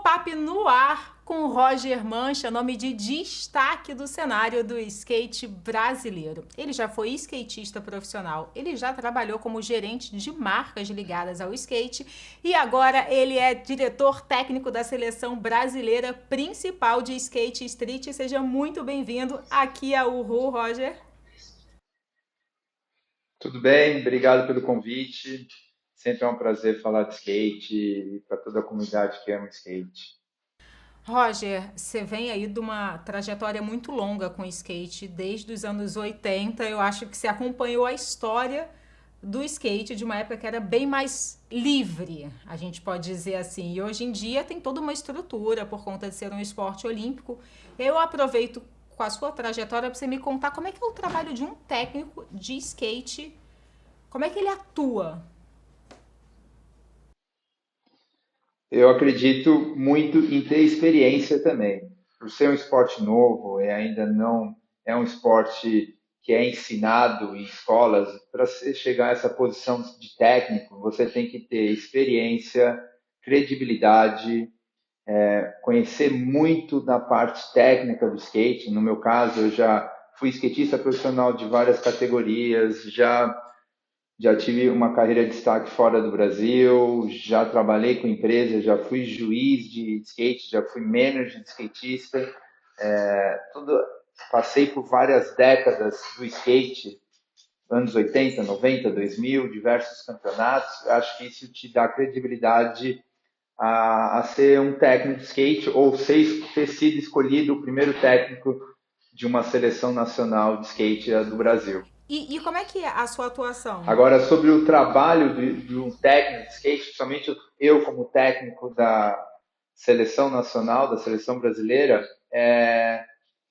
Pop no ar com o Roger Mancha, nome de destaque do cenário do skate brasileiro. Ele já foi skatista profissional, ele já trabalhou como gerente de marcas ligadas ao skate e agora ele é diretor técnico da seleção brasileira principal de skate street. Seja muito bem-vindo aqui ao Uhu, Roger. Tudo bem, obrigado pelo convite. Sempre é um prazer falar de skate para toda a comunidade que ama skate. Roger, você vem aí de uma trajetória muito longa com skate, desde os anos 80. Eu acho que você acompanhou a história do skate de uma época que era bem mais livre, a gente pode dizer assim. E hoje em dia tem toda uma estrutura por conta de ser um esporte olímpico. Eu aproveito com a sua trajetória para você me contar como é que é o trabalho de um técnico de skate, como é que ele atua. Eu acredito muito em ter experiência também. Por ser um esporte novo e ainda não é um esporte que é ensinado em escolas, para você chegar a essa posição de técnico, você tem que ter experiência, credibilidade, conhecer muito da parte técnica do skate. No meu caso, eu já fui skatista profissional de várias categorias, já tive uma carreira de destaque fora do Brasil, já trabalhei com empresas, já fui juiz de skate, já fui manager de skatista, tudo, passei por várias décadas do skate, anos 80, 90, 2000, diversos campeonatos. Acho que isso te dá credibilidade a ser um técnico de skate ou ter sido escolhido o primeiro técnico de uma seleção nacional de skate do Brasil. E como é que é a sua atuação? Agora, sobre o trabalho de um técnico de skate, principalmente eu como técnico da seleção nacional, da seleção brasileira, é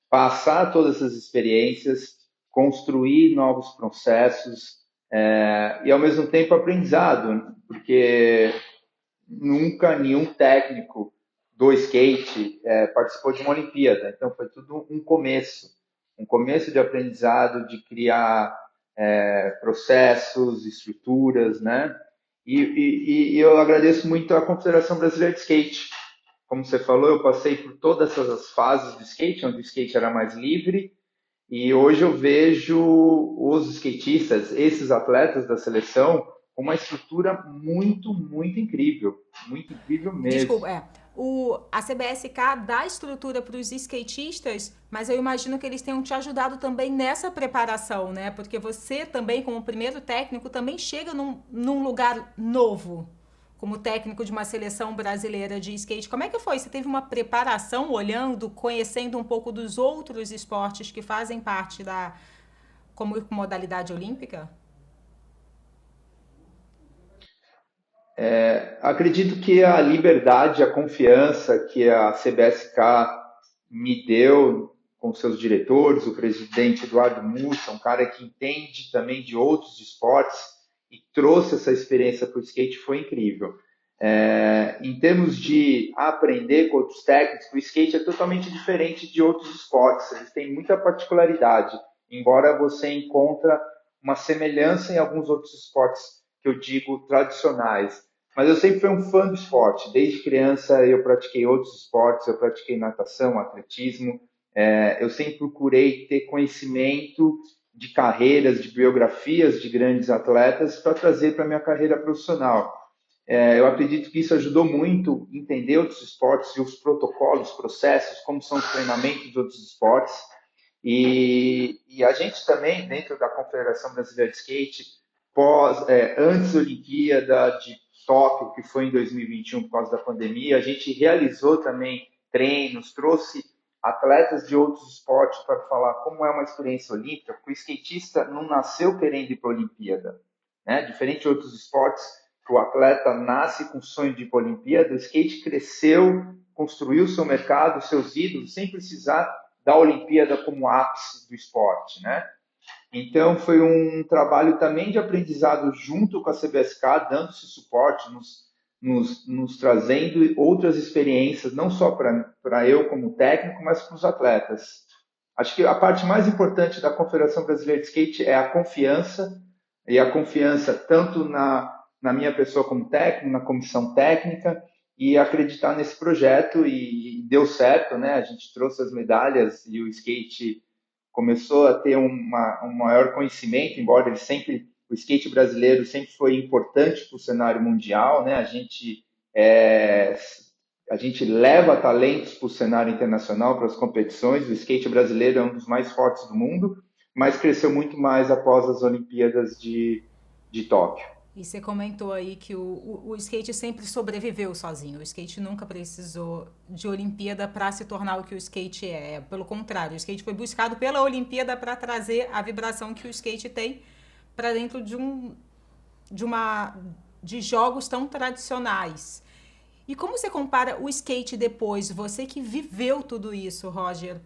passar todas essas experiências, construir novos processos e, ao mesmo tempo, aprendizado, porque nunca nenhum técnico do skate participou de uma Olimpíada. Então, foi tudo um começo de aprendizado, de criar processos, estruturas, né? E eu agradeço muito à Confederação Brasileira de Skate. Como você falou, eu passei por todas essas fases do skate, onde o skate era mais livre, e hoje eu vejo os skatistas, esses atletas da seleção, com uma estrutura muito incrível mesmo. Desculpa, a CBSK dá estrutura para os skatistas, mas eu imagino que eles tenham te ajudado também nessa preparação, né? Porque você também, como primeiro técnico, também chega num lugar novo, como técnico de uma seleção brasileira de skate. Como é que foi? Você teve uma preparação olhando, conhecendo um pouco dos outros esportes que fazem parte como modalidade olímpica? Acredito que a liberdade, a confiança que a CBSK me deu com seus diretores, o presidente Eduardo Mussa, um cara que entende também de outros esportes e trouxe essa experiência para o skate, foi incrível. Em termos de aprender com outros técnicos, o skate é totalmente diferente de outros esportes, eles têm muita particularidade, embora você encontre uma semelhança em alguns outros esportes que eu digo tradicionais. Mas eu sempre fui um fã do esporte. Desde criança eu pratiquei outros esportes, eu pratiquei natação, atletismo. Eu sempre procurei ter conhecimento de carreiras, de biografias de grandes atletas para trazer para a minha carreira profissional. Eu acredito que isso ajudou muito a entender outros esportes e os protocolos, processos, como são os treinamentos dos outros esportes. E a gente também, dentro da Confederação Brasileira de Skate, antes da Olimpíada de Tóquio, que foi em 2021 por causa da pandemia, a gente realizou também treinos, trouxe atletas de outros esportes para falar como é uma experiência olímpica, porque o skatista não nasceu querendo ir para a Olimpíada, né? Diferente de outros esportes, que o atleta nasce com o sonho de ir para a Olimpíada, o skate cresceu, construiu seu mercado, seus ídolos, sem precisar da Olimpíada como ápice do esporte, né? Então, foi um trabalho também de aprendizado junto com a CBSK, dando esse suporte, nos trazendo outras experiências, não só para eu como técnico, mas para os atletas. Acho que a parte mais importante da Confederação Brasileira de Skate é a confiança, e a confiança tanto na minha pessoa como técnico, na comissão técnica, e acreditar nesse projeto e deu certo, né? A gente trouxe as medalhas e o skate começou a ter um maior conhecimento, embora o skate brasileiro sempre foi importante para o cenário mundial, né? É, a gente leva talentos para o cenário internacional, para as competições. O skate brasileiro é um dos mais fortes do mundo, mas cresceu muito mais após as Olimpíadas de Tóquio. E você comentou aí que o skate sempre sobreviveu sozinho. O skate nunca precisou de Olimpíada para se tornar o que o skate é. Pelo contrário, o skate foi buscado pela Olimpíada para trazer a vibração que o skate tem para dentro de jogos tão tradicionais. E como você compara o skate depois? Você que viveu tudo isso, Roger,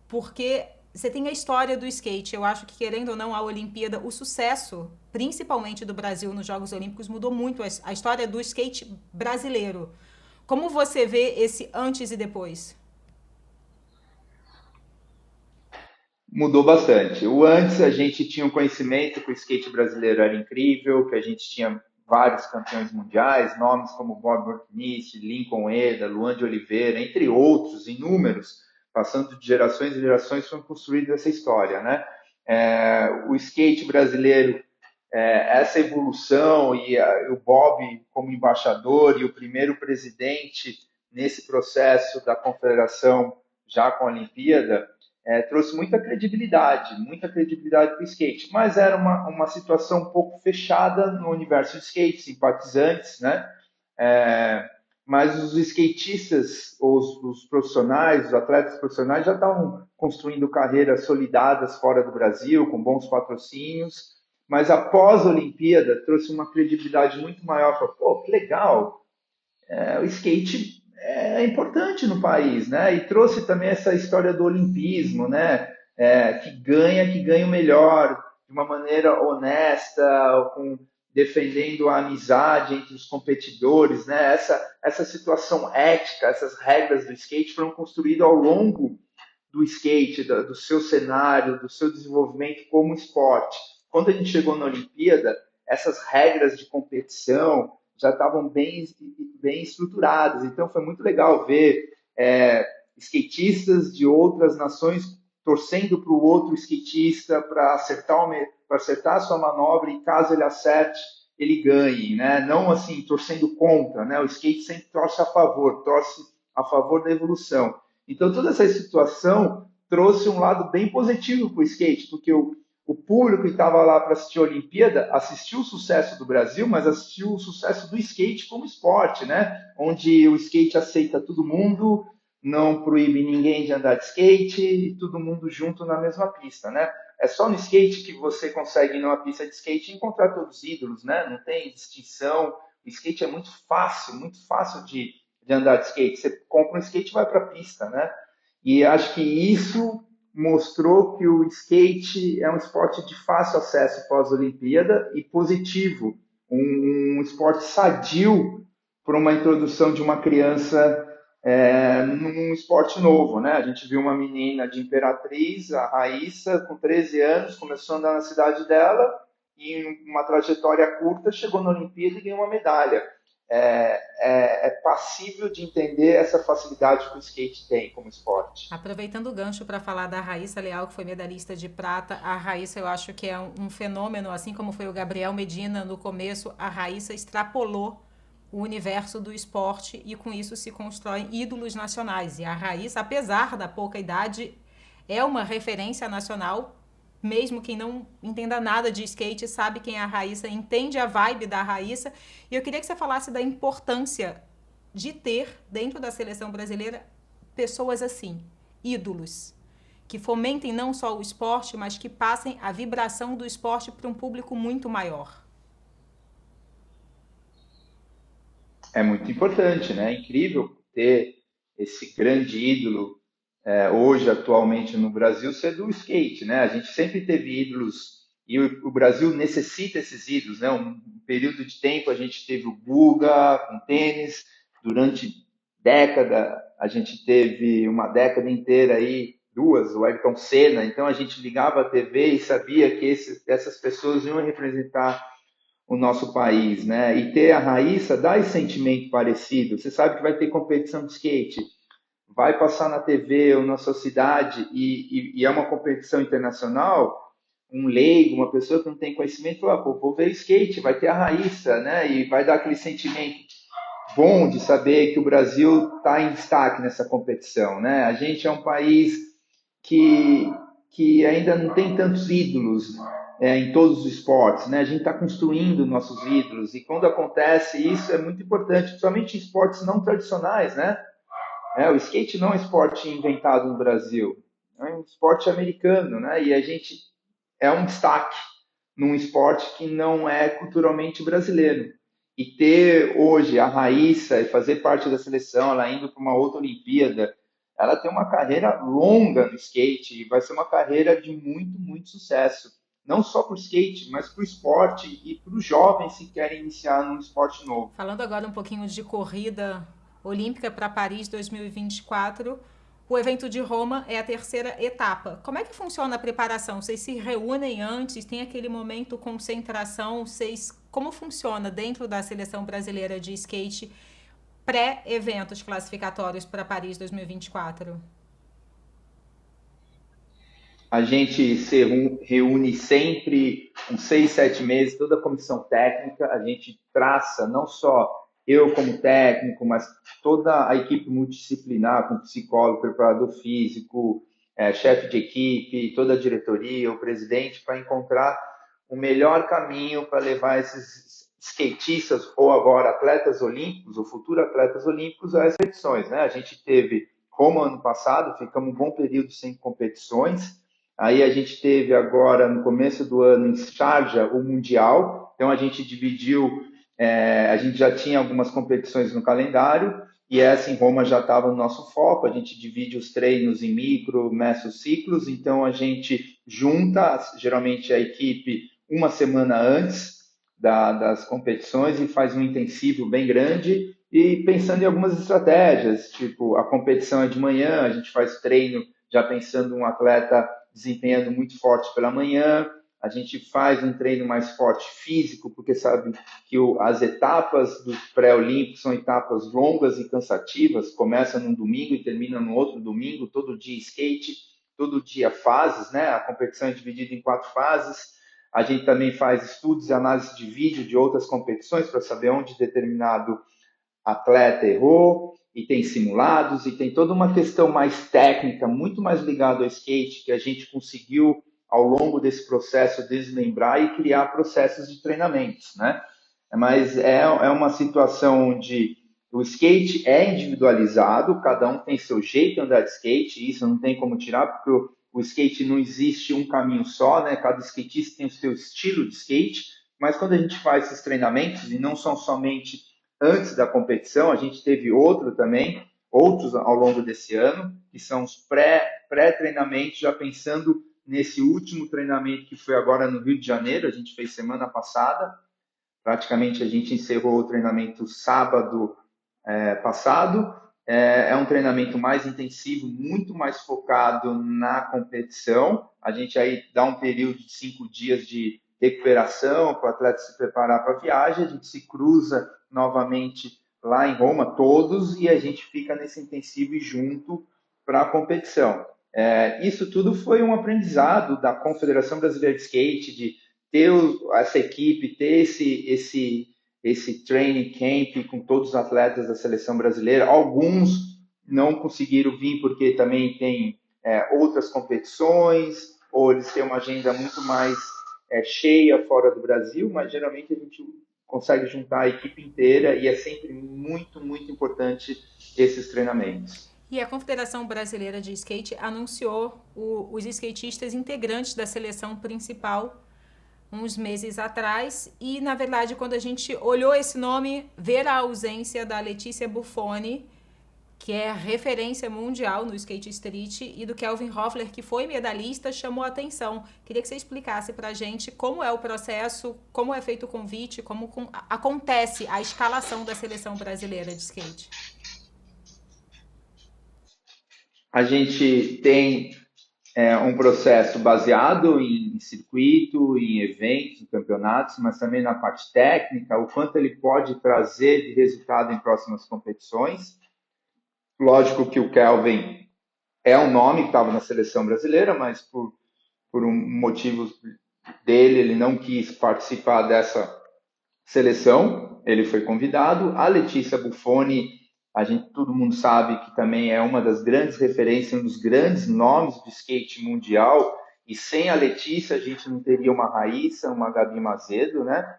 porque você tem a história do skate. Eu acho que, querendo ou não, a Olimpíada, o sucesso, principalmente do Brasil nos Jogos Olímpicos, mudou muito a história do skate brasileiro. Como você vê esse antes e depois? Mudou bastante. O antes a gente tinha um conhecimento que o skate brasileiro era incrível, que a gente tinha vários campeões mundiais, nomes como Bob Burknist, Lincoln Eda, Luan de Oliveira, entre outros, inúmeros, passando de gerações e gerações, foi construída essa história, né? O skate brasileiro, essa evolução o Bob como embaixador e o primeiro presidente nesse processo da confederação já com a Olimpíada, trouxe muita credibilidade para o skate, mas era uma situação um pouco fechada no universo de skate, simpatizantes, né? É, mas os skatistas, os profissionais, os atletas profissionais já estavam construindo carreiras solidadas fora do Brasil, com bons patrocínios, mas após a Olimpíada trouxe uma credibilidade muito maior para, pô, que legal, o skate é importante no país, né? E trouxe também essa história do olimpismo, né? Que ganha o melhor de uma maneira honesta, defendendo a amizade entre os competidores, né? Essa situação ética, essas regras do skate foram construídas ao longo do skate, do seu cenário, do seu desenvolvimento como esporte. Quando a gente chegou na Olimpíada, essas regras de competição já estavam bem estruturadas. Então foi muito legal ver skatistas de outras nações torcendo para o outro skatista para acertar a sua manobra e caso ele acerte, ele ganhe, né? Não assim torcendo contra, né? O skate sempre torce a favor da evolução. Então, toda essa situação trouxe um lado bem positivo para o skate, porque o público que estava lá para assistir a Olimpíada assistiu o sucesso do Brasil, mas assistiu o sucesso do skate como esporte, né? Onde o skate aceita todo mundo, não proíbe ninguém de andar de skate e todo mundo junto na mesma pista, né? É só no skate que você consegue, numa pista de skate, encontrar todos os ídolos, né? Não tem distinção. O skate é muito fácil de andar de skate. Você compra um skate e vai para a pista, né? E acho que isso mostrou que o skate é um esporte de fácil acesso pós-Olimpíada e positivo, um esporte sadio para uma introdução de uma criança num esporte novo, né? A gente viu uma menina de Imperatriz, a Raíssa, com 13 anos, começou a andar na cidade dela e em uma trajetória curta chegou na Olimpíada e ganhou uma medalha. É passível de entender essa facilidade que o skate tem como esporte. Aproveitando o gancho para falar da Raíssa Leal, que foi medalhista de prata, a Raíssa eu acho que é um fenômeno, assim como foi o Gabriel Medina no começo, a Raíssa extrapolou o universo do esporte e com isso se constroem ídolos nacionais. E a Raíssa, apesar da pouca idade, é uma referência nacional. Mesmo quem não entenda nada de skate sabe quem é a Raíssa, entende a vibe da Raíssa. E eu queria que você falasse da importância de ter, dentro da seleção brasileira, pessoas assim, ídolos, que fomentem não só o esporte, mas que passem a vibração do esporte para um público muito maior. É muito importante, né? É incrível ter esse grande ídolo hoje, atualmente no Brasil, ser do skate, né? A gente sempre teve ídolos e o Brasil necessita esses ídolos, né? Um período de tempo a gente teve o Guga com tênis, durante década a gente teve uma década inteira aí, duas, o Ayrton Senna, então a gente ligava a TV e sabia que essas pessoas iam representar o nosso país, né? E ter a Raíssa dá esse sentimento parecido. Você sabe que vai ter competição de skate, vai passar na TV ou na sua cidade e é uma competição internacional, um leigo, uma pessoa que não tem conhecimento, fala, pô, vou ver skate, vai ter a Raíssa, né? E vai dar aquele sentimento bom de saber que o Brasil está em destaque nessa competição, né? A gente é um país que, que ainda não tem tantos ídolos em todos os esportes, né? A gente está construindo nossos ídolos e quando acontece isso é muito importante, principalmente em esportes não tradicionais, né? O skate não é um esporte inventado no Brasil, é um esporte americano, né? E a gente é um destaque num esporte que não é culturalmente brasileiro. E ter hoje a Raíssa e fazer parte da seleção, ela indo para uma outra Olimpíada, ela tem uma carreira longa no skate e vai ser uma carreira de muito, muito sucesso. Não só para o skate, mas para o esporte e para os jovens que querem iniciar num esporte novo. Falando agora um pouquinho de corrida olímpica para Paris 2024, o evento de Roma é a terceira etapa. Como é que funciona a preparação? Vocês se reúnem antes? Tem aquele momento concentração? Como funciona dentro da seleção brasileira de skate pré-eventos classificatórios para Paris 2024? A gente se reúne sempre com 6, 7 meses, toda a comissão técnica, a gente traça não só eu como técnico, mas toda a equipe multidisciplinar, com psicólogo, preparador físico, chefe de equipe, toda a diretoria, o presidente, para encontrar o melhor caminho para levar esses skatistas ou agora atletas olímpicos, ou futuros atletas olímpicos, às competições, né? A gente teve Roma ano passado, ficamos um bom período sem competições. Aí a gente teve agora, no começo do ano, em Sharjah, o Mundial. Então a gente dividiu, a gente já tinha algumas competições no calendário, e essa em Roma já estava no nosso foco. A gente divide os treinos em micro, mesociclos, então a gente junta, geralmente, a equipe uma semana antes das competições e faz um intensivo bem grande, e pensando em algumas estratégias, tipo, a competição é de manhã, a gente faz treino já pensando um atleta desempenhando muito forte pela manhã, a gente faz um treino mais forte físico, porque sabe que as etapas do pré-olímpico são etapas longas e cansativas, começa num domingo e termina no outro domingo, todo dia skate, todo dia fases, né? A competição é dividida em 4 fases. A gente também faz estudos e análise de vídeo de outras competições para saber onde determinado atleta errou, e tem simulados, e tem toda uma questão mais técnica, muito mais ligada ao skate, que a gente conseguiu, ao longo desse processo, desmembrar e criar processos de treinamentos, né? Mas é uma situação onde o skate é individualizado, cada um tem seu jeito de andar de skate, e isso não tem como tirar, porque o skate não existe um caminho só, né? Cada skatista tem o seu estilo de skate, mas quando a gente faz esses treinamentos, e não são somente antes da competição, a gente teve outros ao longo desse ano, que são os pré-treinamentos, já pensando nesse último treinamento que foi agora no Rio de Janeiro, a gente fez semana passada, praticamente a gente encerrou o treinamento sábado passado. É um treinamento mais intensivo, muito mais focado na competição. A gente aí dá um período de 5 dias de recuperação para o atleta se preparar para a viagem. A gente se cruza novamente lá em Roma, todos, e a gente fica nesse intensivo e junto para a competição. Isso tudo foi um aprendizado da Confederação Brasileira de Skate, de ter essa equipe, ter esse training camp com todos os atletas da seleção brasileira. Alguns não conseguiram vir porque também tem outras competições, ou eles têm uma agenda muito mais cheia fora do Brasil, mas geralmente a gente consegue juntar a equipe inteira e é sempre muito, muito importante esses treinamentos. E a Confederação Brasileira de Skate anunciou os skatistas integrantes da seleção principal uns meses atrás, e na verdade quando a gente olhou esse nome, ver a ausência da Letícia Buffoni, que é referência mundial no skate street, e do Kelvin Hoffler, que foi medalhista, chamou a atenção. Queria que você explicasse pra gente como é o processo, como é feito o convite, como acontece a escalação da seleção brasileira de skate. A gente tem É um processo baseado em circuito, em eventos, em campeonatos, mas também na parte técnica, o quanto ele pode trazer de resultado em próximas competições. Lógico que o Kelvin é um nome que estava na seleção brasileira, mas por um motivo dele, ele não quis participar dessa seleção, ele foi convidado. A Letícia Buffoni, todo mundo sabe que também é uma das grandes referências, um dos grandes nomes do skate mundial, e sem a Letícia a gente não teria uma Raíssa, uma Gabi Mazedo, né?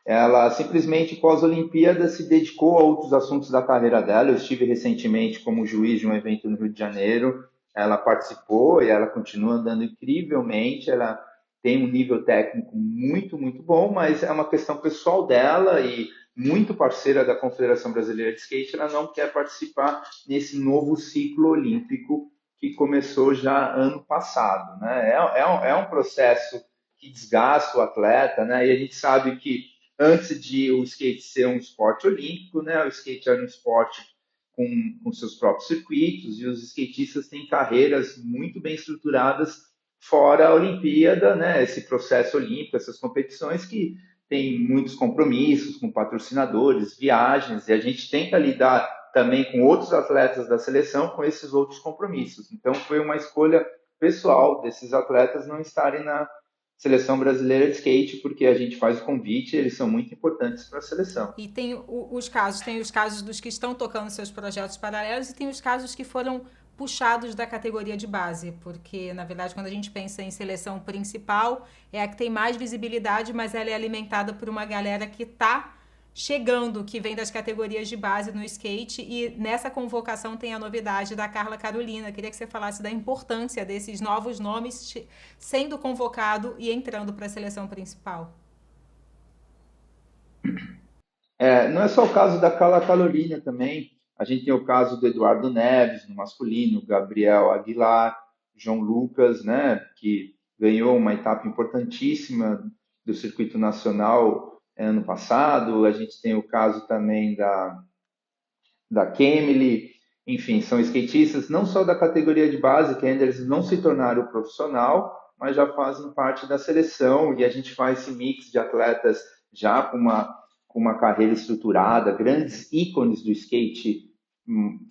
Ela simplesmente, pós-Olimpíada, se dedicou a outros assuntos da carreira dela. Eu estive recentemente como juiz de um evento no Rio de Janeiro. Ela participou e ela continua andando incrivelmente. Ela tem um nível técnico muito, muito bom, mas é uma questão pessoal dela e muito parceira da Confederação Brasileira de Skate. Ela não quer participar nesse novo ciclo olímpico que começou já ano passado, né? É um processo que desgasta o atleta, né? E a gente sabe que antes de o skate ser um esporte olímpico, né? O skate era um esporte com seus próprios circuitos e os skatistas têm carreiras muito bem estruturadas fora a Olimpíada, né? Esse processo olímpico, essas competições que tem muitos compromissos com patrocinadores, viagens, e a gente tenta lidar também com outros atletas da seleção com esses outros compromissos. Então foi uma escolha pessoal desses atletas não estarem na seleção brasileira de skate, porque a gente faz o convite e eles são muito importantes para a seleção. E tem os casos dos que estão tocando seus projetos paralelos e tem os casos que foram puxados da categoria de base, porque na verdade quando a gente pensa em seleção principal é a que tem mais visibilidade, mas ela é alimentada por uma galera que está chegando, que vem das categorias de base no skate, e nessa convocação tem a novidade da Carla Carolina. Queria que você falasse da importância desses novos nomes sendo convocado e entrando para a seleção principal. Não é só o caso da Carla Carolina também, a gente tem o caso do Eduardo Neves no masculino, Gabriel Aguilar, João Lucas, né, que ganhou uma etapa importantíssima do circuito nacional ano passado. A gente tem o caso também da Kemily, enfim, são skatistas não só da categoria de base, que ainda eles não se tornaram profissional, mas já fazem parte da seleção e a gente faz esse mix de atletas já com uma carreira estruturada, grandes ícones do skate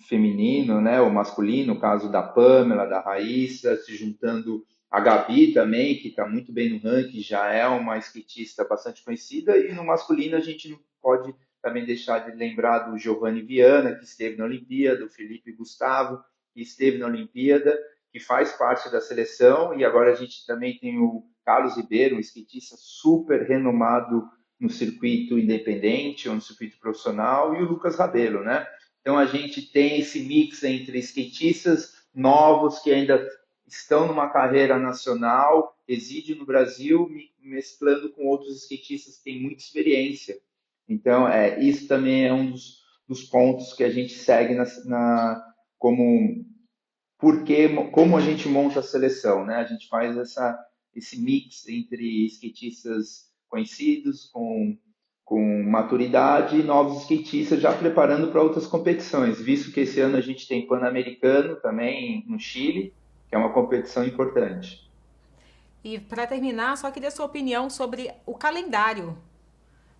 feminino, né, o masculino, o caso da Pamela, da Raíssa, se juntando a Gabi também, que está muito bem no ranking, já é uma skatista bastante conhecida, e no masculino a gente não pode também deixar de lembrar do Giovanni Viana, que esteve na Olimpíada, do Felipe Gustavo, que esteve na Olimpíada, que faz parte da seleção, e agora a gente também tem o Carlos Ribeiro, um skatista super renomado no circuito independente ou no circuito profissional, e o Lucas Rabelo, né? Então a gente tem esse mix entre skatistas novos que ainda estão numa carreira nacional, residem no Brasil, mesclando com outros skatistas que têm muita experiência. Então, isso também é um dos pontos que a gente segue como como a gente monta a seleção, né? A gente faz esse mix entre skatistas conhecidos com maturidade e novos skatistas já preparando para outras competições, visto que esse ano a gente tem Pan-Americano também no Chile, que é uma competição importante. E para terminar, só queria sua opinião sobre o calendário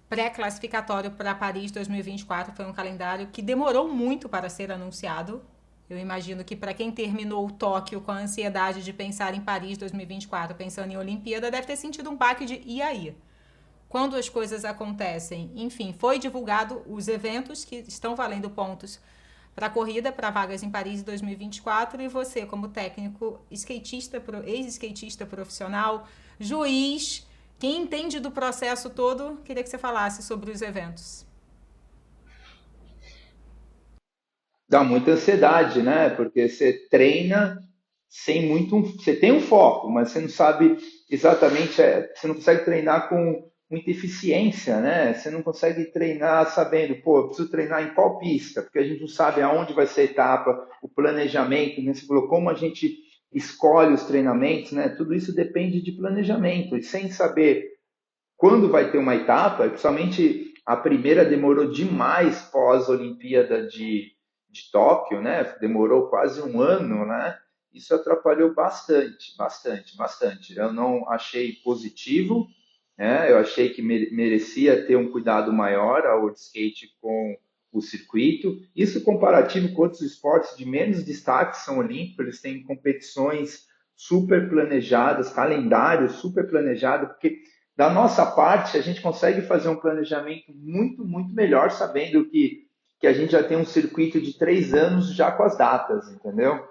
pré-classificatório para Paris 2024. Foi um calendário que demorou muito para ser anunciado. Eu imagino que para quem terminou o Tóquio com a ansiedade de pensar em Paris 2024, pensando em Olimpíada, deve ter sentido um baque de e aí? Quando as coisas acontecem? Enfim, foi divulgado os eventos que estão valendo pontos para a corrida, para vagas em Paris 2024, e você, como técnico, skatista, ex-skatista profissional, juiz, quem entende do processo todo, queria que você falasse sobre os eventos. Dá muita ansiedade, né? Porque você treina sem muito. Você tem um foco, mas você não sabe exatamente. Você não consegue treinar com muita eficiência, né? Você não consegue treinar sabendo, pô, eu preciso treinar em qual pista, porque a gente não sabe aonde vai ser a etapa, o planejamento, né? Você falou como a gente escolhe os treinamentos, né? Tudo isso depende de planejamento. E sem saber quando vai ter uma etapa, principalmente a primeira demorou demais pós-Olimpíada de Tóquio, né? Demorou quase um ano, né? isso atrapalhou bastante, bastante, bastante. Eu não achei positivo, né? Eu achei que merecia ter um cuidado maior a World Skate com o circuito. Isso comparativo com outros esportes de menos destaque são olímpicos, eles têm competições super planejadas, calendário super planejado, porque da nossa parte a gente consegue fazer um planejamento muito, muito melhor, sabendo que a gente já tem um circuito de 3 anos já com as datas, entendeu?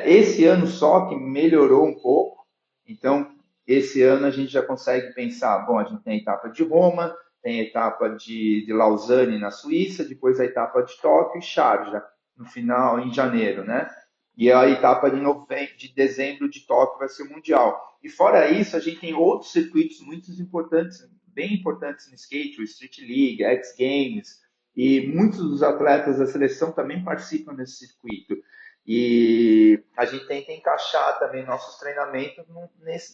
Esse ano só que melhorou um pouco, então esse ano a gente já consegue pensar, bom, a gente tem a etapa de Roma, tem a etapa de Lausanne na Suíça, depois a etapa de Tóquio e Sharjah, no final, em janeiro, né? E a etapa de dezembro de Tóquio vai ser o Mundial. E fora isso, a gente tem outros circuitos muito importantes, bem importantes no skate, o Street League, X Games, e muitos dos atletas da seleção também participam desse circuito. E a gente tenta encaixar também nossos treinamentos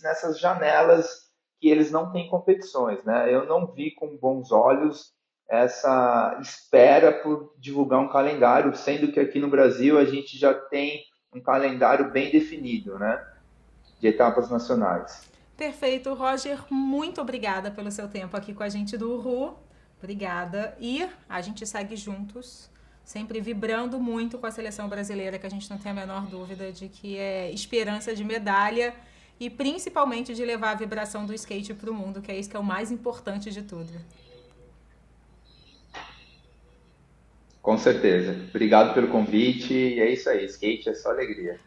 nessas janelas que eles não têm competições, né? Eu não vi com bons olhos essa espera por divulgar um calendário, sendo que aqui no Brasil a gente já tem um calendário bem definido, né? De etapas nacionais. Perfeito, Roger. Muito obrigada pelo seu tempo aqui com a gente do Ru. Obrigada. E a gente segue juntos, sempre vibrando muito com a seleção brasileira, que a gente não tem a menor dúvida de que é esperança de medalha e principalmente de levar a vibração do skate para o mundo, que é isso que é o mais importante de tudo. Com certeza. Obrigado pelo convite. E é isso aí. Skate é só alegria.